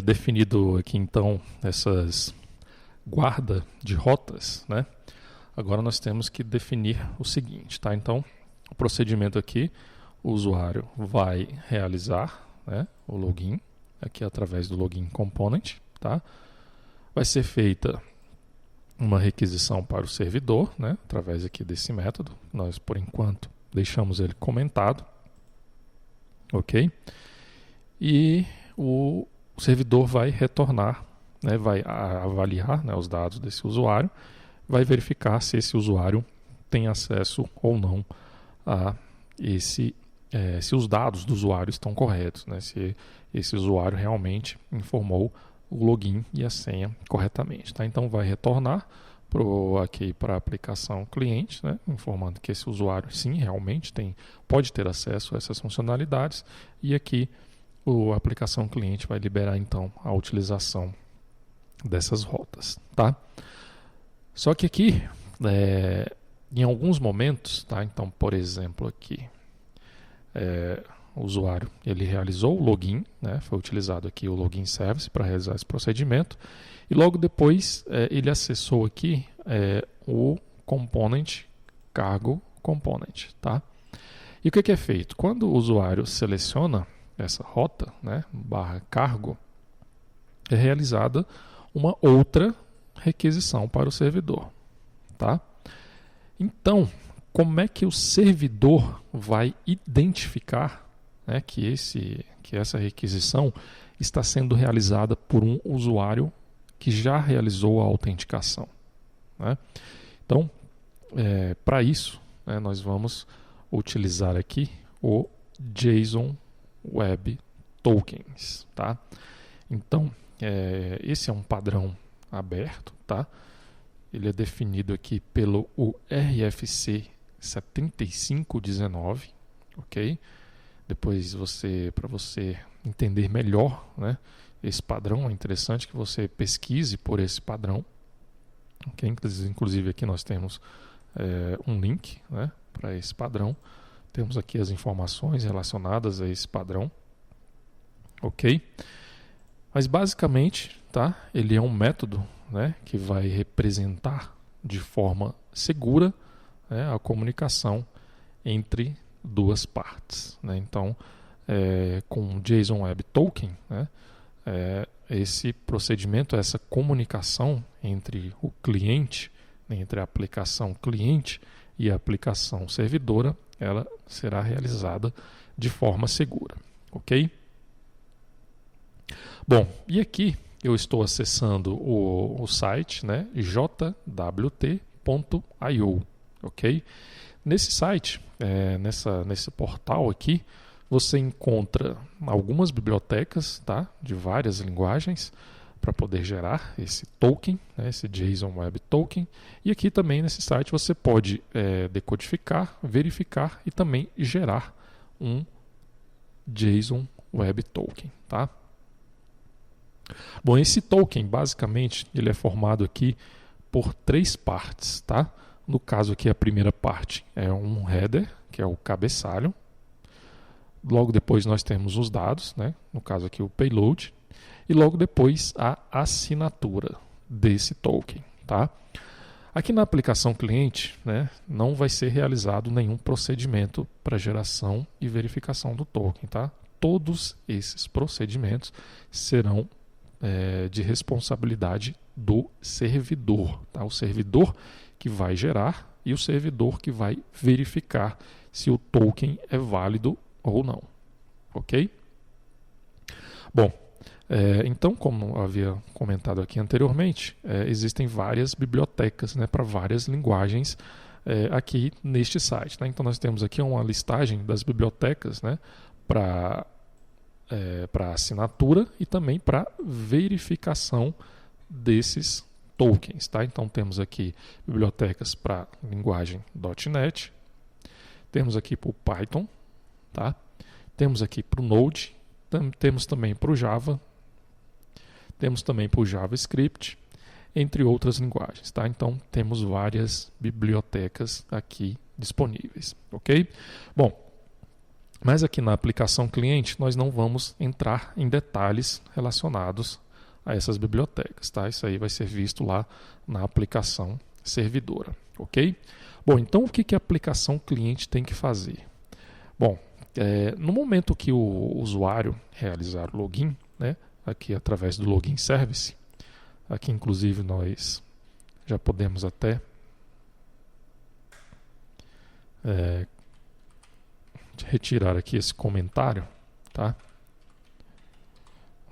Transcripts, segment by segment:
Definido aqui então essas guarda de rotas, né? Agora nós temos que definir o seguinte, tá? Então, o procedimento aqui, o usuário vai realizar, né, o login, aqui através do login component, tá? Vai ser feita uma requisição para o servidor, né, através aqui desse método. Nós, por enquanto, deixamos ele comentado, ok? E o servidor vai retornar, né, vai avaliar, né, os dados desse usuário, vai verificar se esse usuário tem acesso ou não a se os dados do usuário estão corretos, né, se esse usuário realmente informou o login e a senha corretamente. Tá? Então vai retornar aqui para a aplicação cliente, né, informando que esse usuário sim realmente pode ter acesso a essas funcionalidades, e aqui a aplicação cliente vai liberar então a utilização dessas rotas. Tá? Só que aqui, em alguns momentos, tá? Então, por exemplo, aqui, o usuário ele realizou o login, né? Foi utilizado aqui o login service para realizar esse procedimento, e logo depois ele acessou aqui o component cargo component. Tá? E o que é feito? Quando o usuário seleciona essa rota, né, /cargo, é realizada uma outra requisição para o servidor. Tá? Então, como é que o servidor vai identificar, né, que essa requisição está sendo realizada por um usuário que já realizou a autenticação? Né? Então, para isso, né, nós vamos utilizar aqui o JSON Web Tokens. Tá? Então, esse é um padrão aberto, tá? Ele é definido aqui pelo RFC 7519, ok? Depois para você entender melhor, né, esse padrão, é interessante que você pesquise por esse padrão, ok? Inclusive aqui nós temos um link, né, para esse padrão. Temos aqui as informações relacionadas a esse padrão, ok? Mas basicamente, tá, ele é um método, né, que vai representar de forma segura, né, a comunicação entre duas partes. Né? Então, com o JSON Web Token, né, esse procedimento, essa comunicação entre o cliente, né, entre a aplicação cliente e a aplicação servidora, ela será realizada de forma segura. Ok? Bom, e aqui eu estou acessando o site, né, jwt.io, ok? Nesse site, nesse portal aqui, você encontra algumas bibliotecas, tá, de várias linguagens para poder gerar esse token, né, esse JSON Web Token. E aqui também nesse site você pode decodificar, verificar e também gerar um JSON Web Token. Tá? Bom, esse token, basicamente, ele é formado aqui por três partes, tá? No caso aqui, a primeira parte é um header, que é o cabeçalho. Logo depois nós temos os dados, né? No caso aqui o payload. E logo depois a assinatura desse token, tá? Aqui na aplicação cliente, né, não vai ser realizado nenhum procedimento para geração e verificação do token, tá? Todos esses procedimentos serão de responsabilidade do servidor. Tá? O servidor que vai gerar e o servidor que vai verificar se o token é válido ou não. Ok? Bom, então, como eu havia comentado aqui anteriormente, existem várias bibliotecas, né, para várias linguagens aqui neste site. Né? Então, nós temos aqui uma listagem das bibliotecas, né, para assinatura e também para verificação desses tokens. Tá? Então temos aqui bibliotecas para linguagem .NET, temos aqui para o Python, tá? Temos aqui para o Node, temos também para o Java, temos também para o JavaScript, entre outras linguagens. Tá? Então temos várias bibliotecas aqui disponíveis. Ok? Bom, Mas aqui na aplicação cliente nós não vamos entrar em detalhes relacionados a essas bibliotecas, tá? Isso aí vai ser visto lá na aplicação servidora, ok? Bom, então o que a aplicação cliente tem que fazer? Bom, no momento que o usuário realizar o login, né, aqui através do login service, aqui inclusive nós já podemos até retirar aqui esse comentário, tá?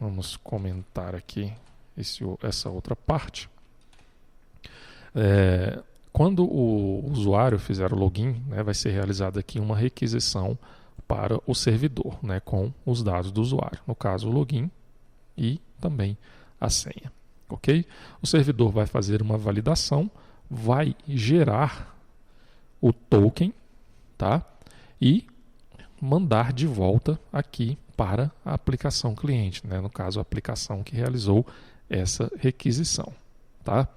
Vamos comentar aqui essa outra parte. Quando o usuário fizer o login, né, vai ser realizada aqui uma requisição para o servidor, né, com os dados do usuário, no caso o login e também a senha, ok? O servidor vai fazer uma validação, vai gerar o token, tá? E mandar de volta aqui para a aplicação cliente, né? No caso a aplicação que realizou essa requisição, tá?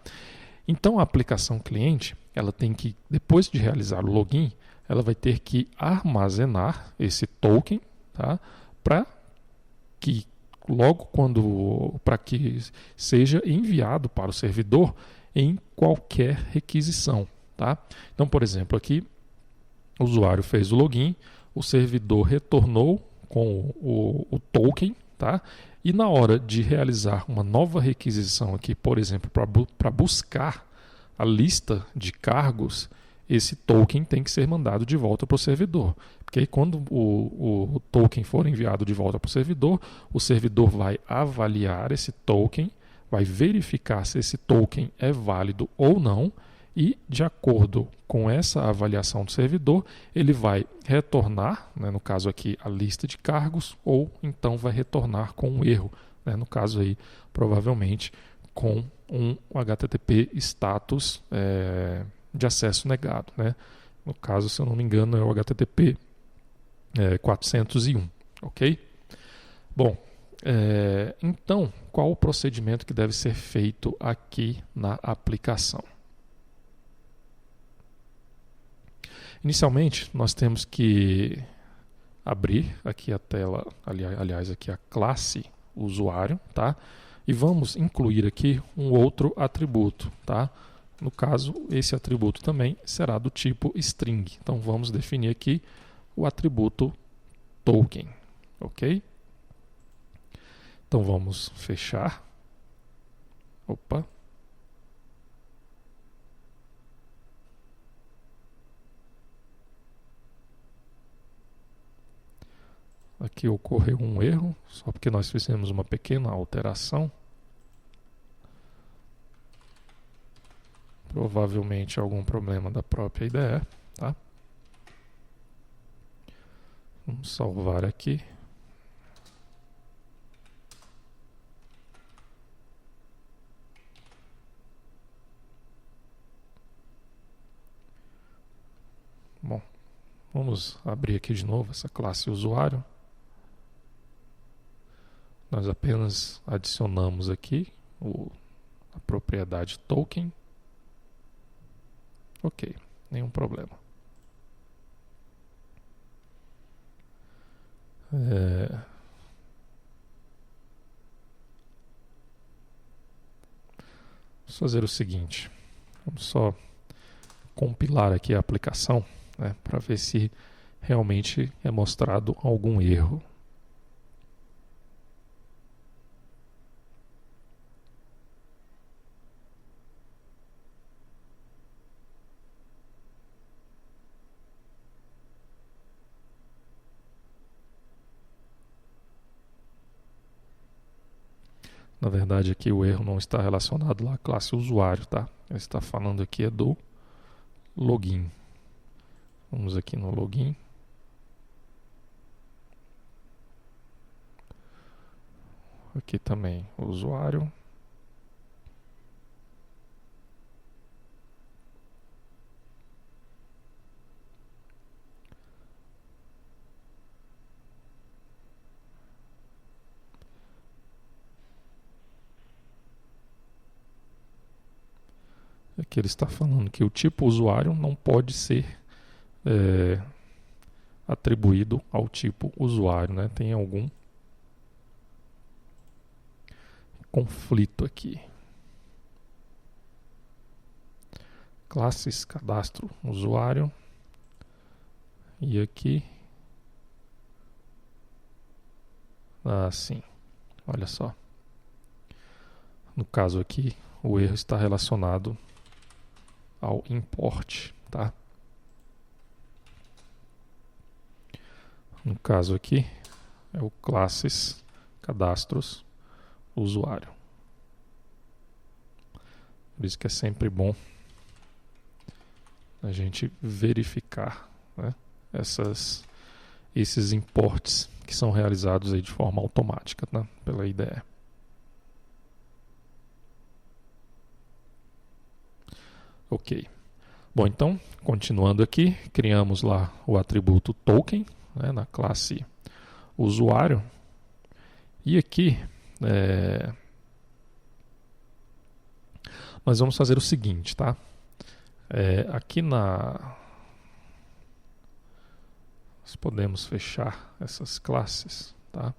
Então a aplicação cliente, ela tem que, depois de realizar o login, ela vai ter que armazenar esse token, tá? Para que para que seja enviado para o servidor em qualquer requisição, tá? Então, por exemplo, aqui o usuário fez o login, o servidor retornou com o token, tá? E na hora de realizar uma nova requisição aqui, por exemplo, para buscar a lista de cargos, esse token tem que ser mandado de volta para o servidor. Porque aí, quando o token for enviado de volta para o servidor vai avaliar esse token, vai verificar se esse token é válido ou não, e, de acordo com essa avaliação do servidor, ele vai retornar, né, no caso aqui, a lista de cargos, ou então vai retornar com um erro, né, no caso aí, provavelmente com um HTTP status de acesso negado, né? No caso, se eu não me engano, é o HTTP 401, ok? Bom, então, qual o procedimento que deve ser feito aqui na aplicação? Inicialmente, nós temos que abrir aqui a tela, aliás, aqui a classe usuário, tá? E vamos incluir aqui um outro atributo, tá? No caso, esse atributo também será do tipo string. Então, vamos definir aqui o atributo token, ok? Então, vamos fechar. Opa! Aqui ocorreu um erro, só porque nós fizemos uma pequena alteração. Provavelmente algum problema da própria IDE, tá? Vamos salvar aqui. Bom, vamos abrir aqui de novo essa classe usuário. Nós apenas adicionamos aqui a propriedade token. Ok, nenhum problema. Vamos fazer o seguinte. Vamos só compilar aqui a aplicação, né, para ver se realmente é mostrado algum erro. Na verdade, aqui o erro não está relacionado à classe usuário, tá? Ele está falando aqui do login. Vamos aqui no login. Aqui também o usuário. Aqui ele está falando que o tipo usuário não pode ser atribuído ao tipo usuário, né? Tem algum conflito aqui. Classes, cadastro, usuário. E aqui. Sim. Olha só. No caso aqui, o erro está relacionado ao import, tá? No caso aqui, é o classes, cadastros, usuário. Por isso que é sempre bom a gente verificar, né, esses imports que são realizados aí de forma automática, né, pela IDE. Ok. Bom, então, continuando aqui, criamos lá o atributo token, né, na classe usuário. E aqui, nós vamos fazer o seguinte, tá? Aqui nós podemos fechar essas classes, tá?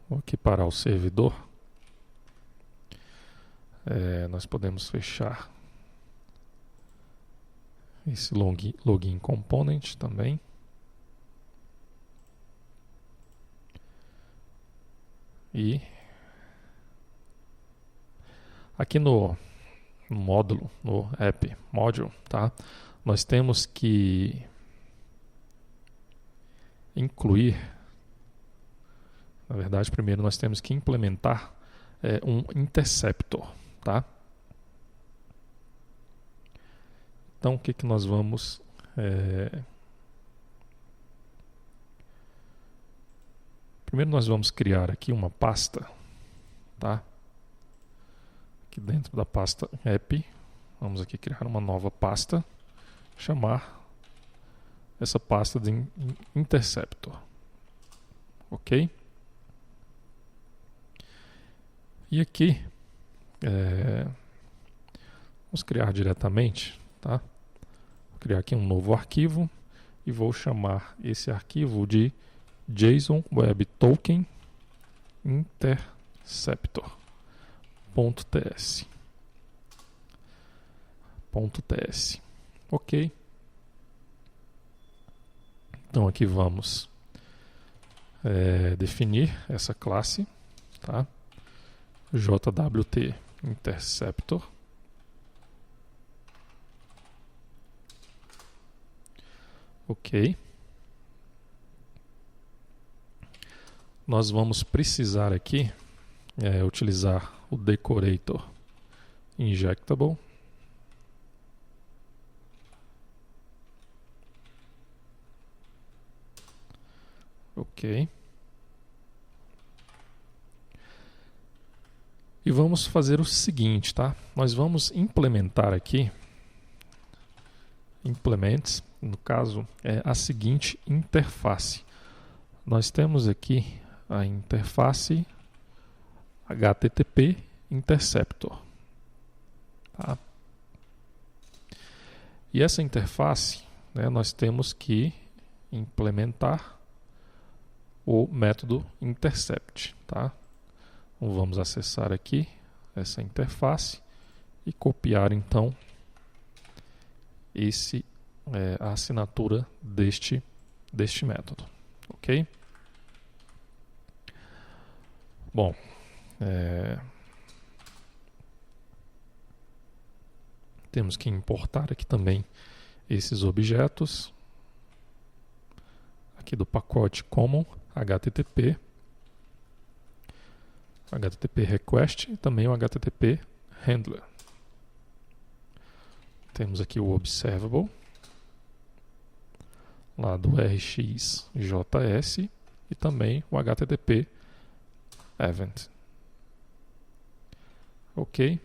Vou aqui parar o servidor. Nós podemos fechar esse login component também. E aqui no módulo, no app module, tá? Nós temos que incluir, na verdade, primeiro nós temos que implementar um interceptor, tá? Então, o que que nós vamos primeiro nós vamos criar aqui uma pasta, tá? Aqui dentro da pasta app, vamos aqui criar uma nova pasta, chamar essa pasta de interceptor, ok? E aqui vamos criar diretamente, tá? Vou criar aqui um novo arquivo e vou chamar esse arquivo de JSON Web Token Interceptor.ts. Ok. Então aqui vamos definir essa classe, tá? JWT Interceptor. Ok. Nós vamos precisar aqui utilizar o decorator injectable. Ok. E vamos fazer o seguinte, tá? Nós vamos implementar aqui, no caso, a seguinte interface. Nós temos aqui a interface HTTP Interceptor, tá? E essa interface, né, nós temos que implementar o método intercept, tá? Então, vamos acessar aqui essa interface e copiar então a assinatura deste método, ok? Bom, temos que importar aqui também esses objetos aqui do pacote common HTTP request e também o HTTP handler. Temos aqui o observable lá do RxJS e também o HTTP event. Ok.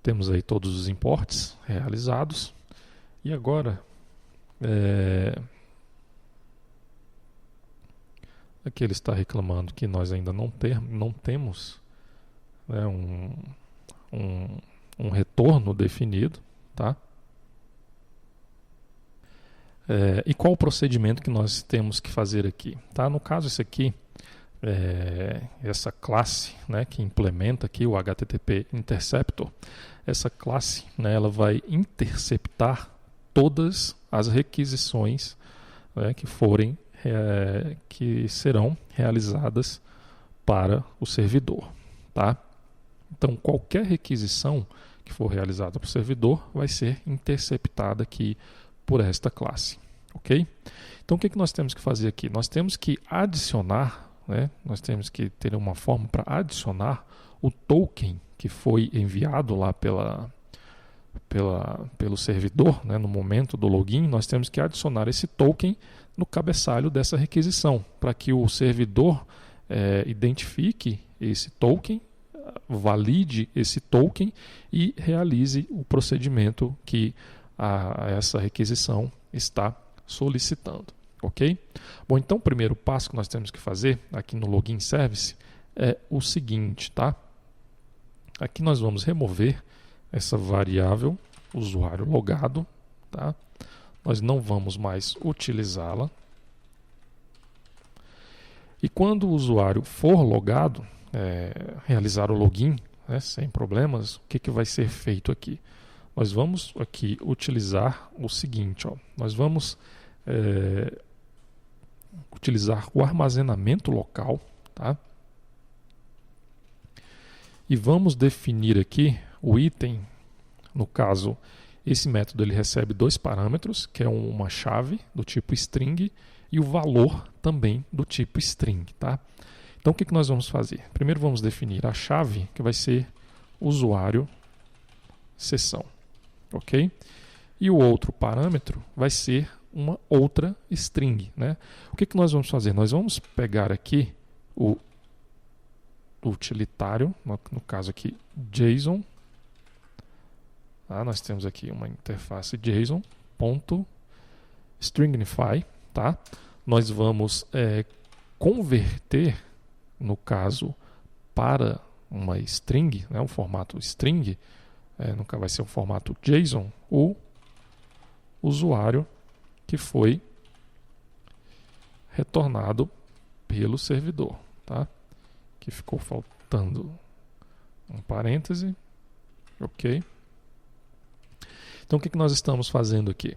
Temos aí todos os imports realizados. E agora aqui ele está reclamando que nós ainda não temos, né, um retorno definido, tá? E qual o procedimento que nós temos que fazer aqui? Tá? No caso, esse aqui, essa classe, né, que implementa aqui o HTTP Interceptor, essa classe, né, ela vai interceptar todas as requisições, né, que serão realizadas para o servidor, tá? Então, qualquer requisição que for realizada para o servidor vai ser interceptada aqui por esta classe, ok? Então, o que nós temos que fazer aqui? Nós temos que adicionar, né? Nós temos que ter uma forma para adicionar o token que foi enviado lá pelo servidor, né? No momento do login, nós temos que adicionar esse token no cabeçalho dessa requisição, para que o servidor identifique esse token, valide esse token e realize o procedimento que essa requisição está solicitando, ok? Bom, então o primeiro passo que nós temos que fazer aqui no Login Service é o seguinte, tá? Aqui nós vamos remover essa variável usuário logado, tá? Nós não vamos mais utilizá-la. E quando o usuário for logado, realizar o login, né, sem problemas, o que vai ser feito aqui? Nós vamos aqui utilizar o seguinte, ó, nós vamos utilizar o armazenamento local, tá? E vamos definir aqui o item, no caso, esse método ele recebe dois parâmetros, que é uma chave do tipo string e o valor também do tipo string, tá? Então o que nós vamos fazer? Primeiro vamos definir a chave, que vai ser usuário sessão, ok? E o outro parâmetro vai ser uma outra string, né? O que nós vamos fazer? Nós vamos pegar aqui o utilitário, no caso aqui JSON, tá? Nós temos aqui uma interface JSON.stringify, tá? Nós vamos converter, no caso, para uma string, né, um formato string, nunca vai ser um formato JSON, o usuário que foi retornado pelo servidor, tá? Que ficou faltando um parêntese, ok? Então o que nós estamos fazendo aqui?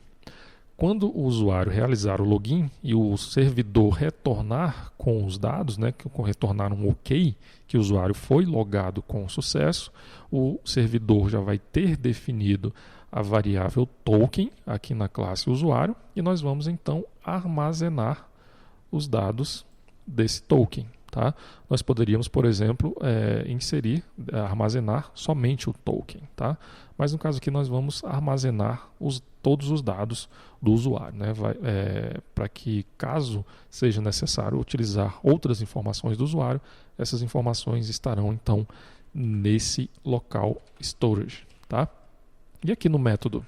Quando o usuário realizar o login e o servidor retornar com os dados, né, retornar um OK, que o usuário foi logado com sucesso, o servidor já vai ter definido a variável token aqui na classe usuário e nós vamos então armazenar os dados desse token. Tá? Nós poderíamos, por exemplo, armazenar somente o token, tá? Mas no caso aqui nós vamos armazenar todos os dados do usuário, né? Para que, caso seja necessário utilizar outras informações do usuário, essas informações estarão então nesse local storage, tá? E aqui no método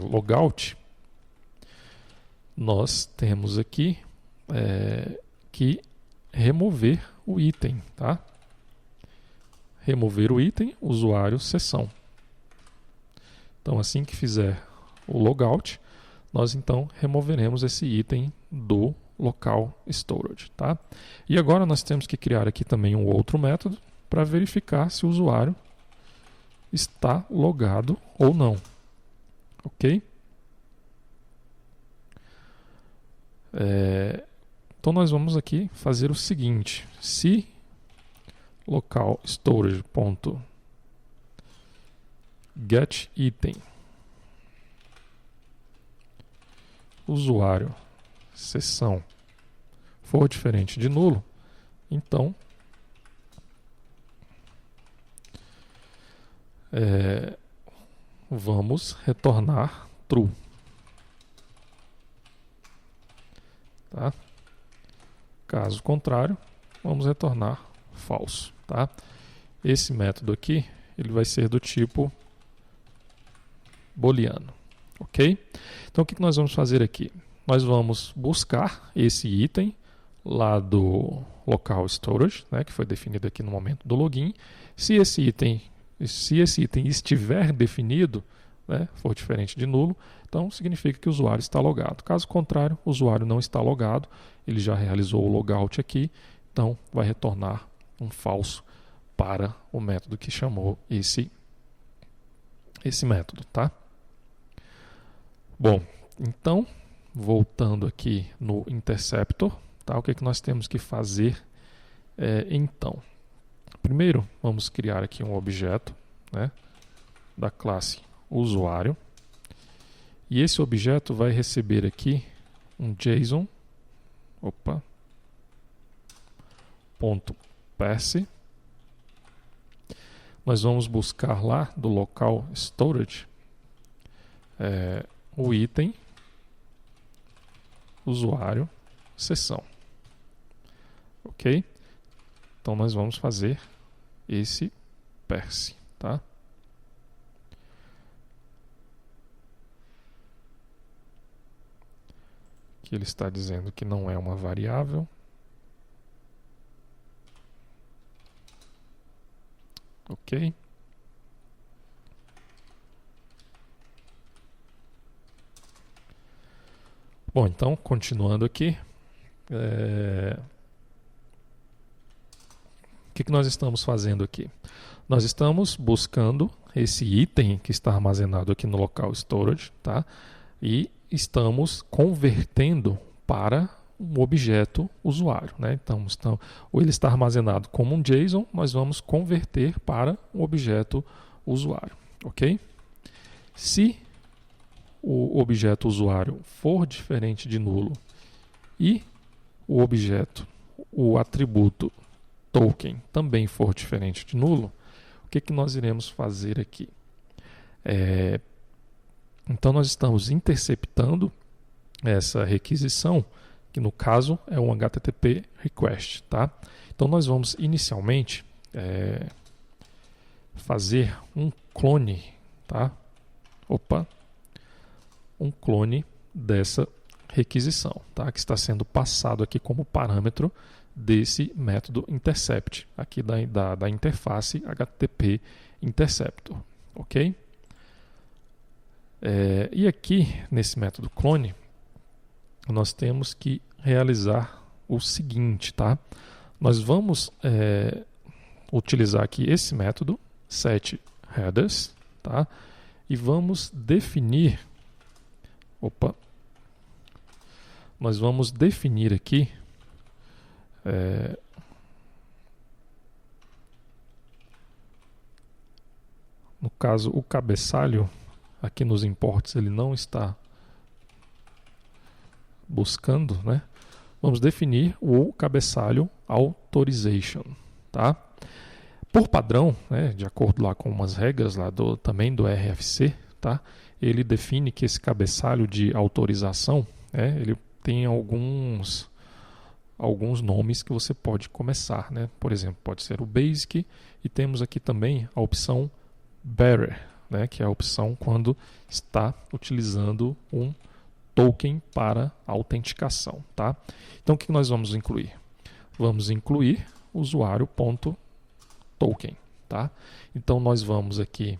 logout, nós temos aqui que remover o item, tá? Remover o item, usuário, sessão. Então, assim que fizer o logout, nós então removeremos esse item do local storage, tá? E agora nós temos que criar aqui também um outro método para verificar se o usuário está logado ou não, ok? Então nós vamos aqui fazer o seguinte: se local storage.getItem usuário sessão for diferente de nulo, então vamos retornar true, tá? Caso contrário, vamos retornar falso, tá? Esse método aqui, ele vai ser do tipo booleano, ok? Então, o que nós vamos fazer aqui? Nós vamos buscar esse item lá do local storage, né, que foi definido aqui no momento do login. Se esse item estiver definido, né, for diferente de nulo, então significa que o usuário está logado. Caso contrário, o usuário não está logado, ele já realizou o logout aqui, então vai retornar um falso para o método que chamou esse método, tá? Bom, então, voltando aqui no Interceptor, tá? O que nós temos que fazer então? Primeiro, vamos criar aqui um objeto, né, da classe usuário. E esse objeto vai receber aqui um JSON, .parse. Nós vamos buscar lá do local storage o item usuário sessão. Ok? Então nós vamos fazer esse parse, tá? Que ele está dizendo que não é uma variável. Ok. Bom, então, continuando aqui. O que nós estamos fazendo aqui? Nós estamos buscando esse item que está armazenado aqui no local storage, tá? E estamos convertendo para um objeto usuário, né? Então, ou ele está armazenado como um JSON, nós vamos converter para um objeto usuário, ok? Se o objeto usuário for diferente de nulo e o atributo token também for diferente de nulo, o que nós iremos fazer aqui? Então nós estamos interceptando essa requisição, que no caso é um HTTP request, tá? Então nós vamos inicialmente fazer um clone, tá? Um clone dessa requisição, tá? Que está sendo passado aqui como parâmetro desse método intercept, aqui da interface HTTP interceptor, ok? E aqui, nesse método clone, nós temos que realizar o seguinte, tá? Nós vamos utilizar aqui esse método, setHeaders, tá? E vamos definir, nós vamos definir aqui no caso, o cabeçalho aqui nos imports ele não está buscando, né? Vamos definir o cabeçalho authorization, tá? Por padrão, né, de acordo lá com umas regras lá também do RFC, tá? Ele define que esse cabeçalho de autorização, ele tem alguns nomes que você pode começar, né? Por exemplo, pode ser o basic e temos aqui também a opção bearer, né? Que é a opção quando está utilizando um token para autenticação, tá? Então o que nós vamos incluir? Vamos incluir usuário.token, tá? Então nós vamos aqui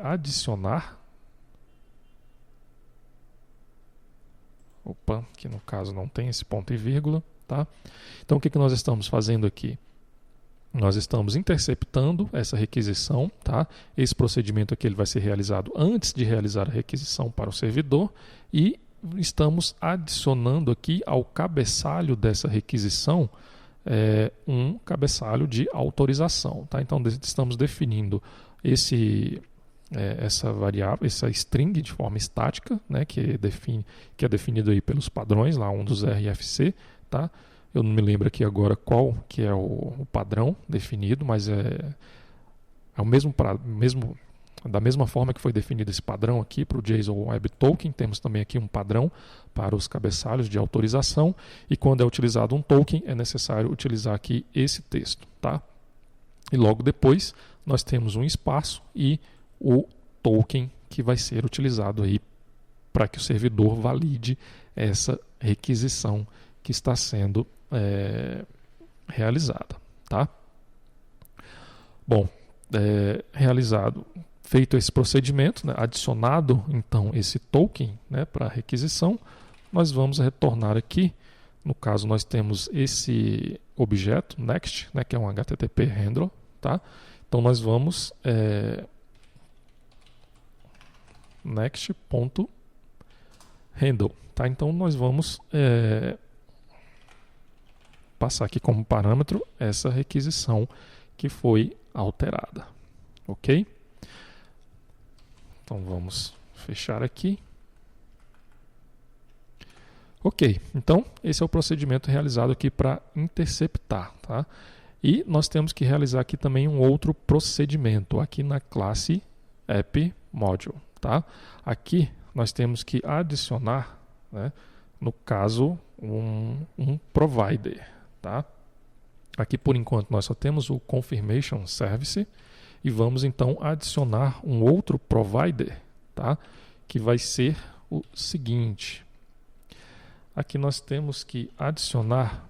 adicionar, que no caso não tem esse ponto e vírgula, tá? Então o que nós estamos fazendo aqui? Nós estamos interceptando essa requisição, tá? Esse procedimento aqui ele vai ser realizado antes de realizar a requisição para o servidor e estamos adicionando aqui ao cabeçalho dessa requisição um cabeçalho de autorização, tá? Então estamos definindo essa variável, essa string de forma estática, né, que é definido aí pelos padrões, lá um dos RFC, tá? Eu não me lembro aqui agora qual que é o padrão definido, mas da mesma forma que foi definido esse padrão aqui para o JSON Web Token, temos também aqui um padrão para os cabeçalhos de autorização, e quando é utilizado um token, é necessário utilizar aqui esse texto, tá? E logo depois nós temos um espaço e o token que vai ser utilizado aí para que o servidor valide essa requisição que está sendo realizada, tá? Bom, realizado, feito esse procedimento, né, adicionado então esse token, né, para requisição, nós vamos retornar aqui. No caso, nós temos esse objeto next, né, que é um HTTP handler, tá? Então nós vamos next.handle, tá? Então nós vamos passar aqui como parâmetro essa requisição que foi alterada, ok? Então vamos fechar aqui. Ok, então esse é o procedimento realizado aqui para interceptar, tá? E nós temos que realizar aqui também um outro procedimento aqui na classe AppModule, tá? Aqui nós temos que adicionar, né, no caso, um provider, tá? Aqui por enquanto nós só temos o Confirmation Service e vamos então adicionar um outro provider, tá? Que vai ser o seguinte. Aqui nós temos que adicionar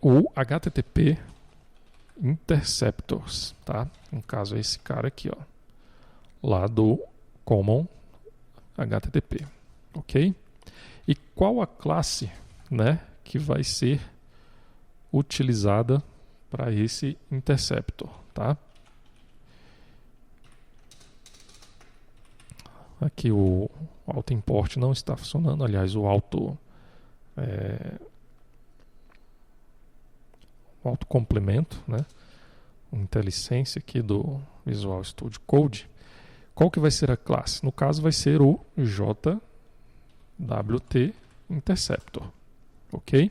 o HTTP Interceptors, tá? No caso é esse cara aqui, ó, lá do Common HTTP, ok? E qual a classe, né, que vai ser utilizada para esse interceptor, tá? Aqui o auto import não está funcionando, aliás, o auto complemento, né? O IntelliSense aqui do Visual Studio Code. Qual que vai ser a classe? No caso vai ser o JWT Interceptor, ok?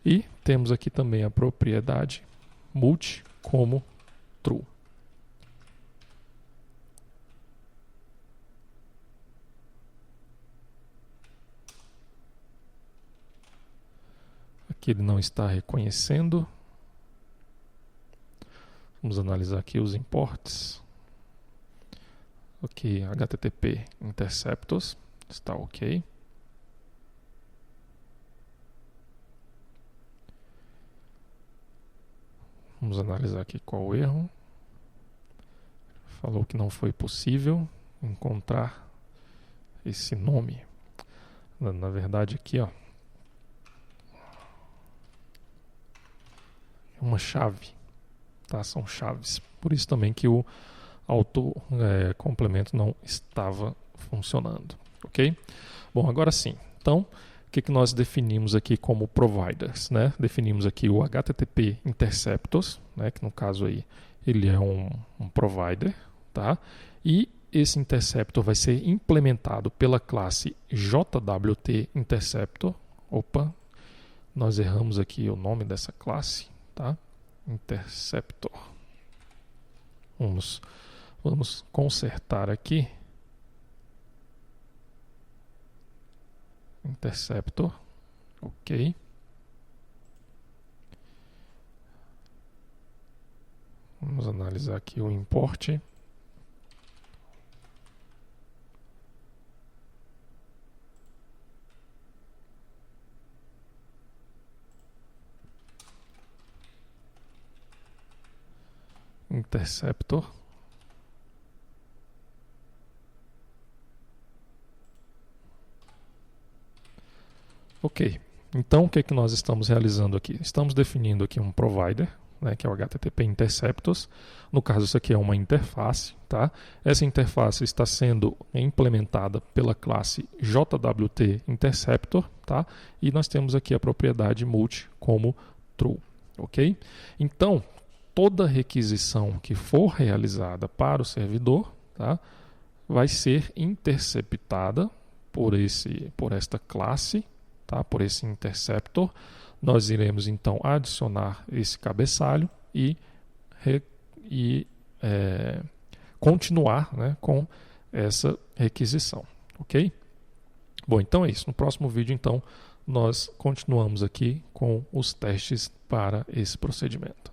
E temos aqui também a propriedade multi como true. Aqui ele não está reconhecendo. Vamos analisar aqui os imports. Ok, HTTP Interceptors está ok. Vamos analisar aqui qual o erro. Falou que não foi possível encontrar esse nome. Na verdade aqui, ó, é uma chave, tá? São chaves. Por isso também que o auto complemento não estava funcionando, ok? Bom, agora sim. Então, o que nós definimos aqui como providers, né? Definimos aqui o HTTP Interceptors, né? Que no caso aí ele é um provider, tá? E esse interceptor vai ser implementado pela classe JWT Interceptor. Opa, nós erramos aqui o nome dessa classe, tá? Interceptor. Vamos consertar aqui. Interceptor, ok. Vamos analisar aqui o import. Interceptor. Ok, então o que nós estamos realizando aqui? Estamos definindo aqui um provider, né, que é o HTTP Interceptors. No caso, isso aqui é uma interface, tá? Essa interface está sendo implementada pela classe JWT Interceptor, tá? E nós temos aqui a propriedade multi como true, ok? Então, toda requisição que for realizada para o servidor, tá, vai ser interceptada por esta classe, tá, por esse interceptor. Nós iremos então adicionar esse cabeçalho e continuar, né, com essa requisição, ok? Bom, então é isso. No próximo vídeo, então, nós continuamos aqui com os testes para esse procedimento.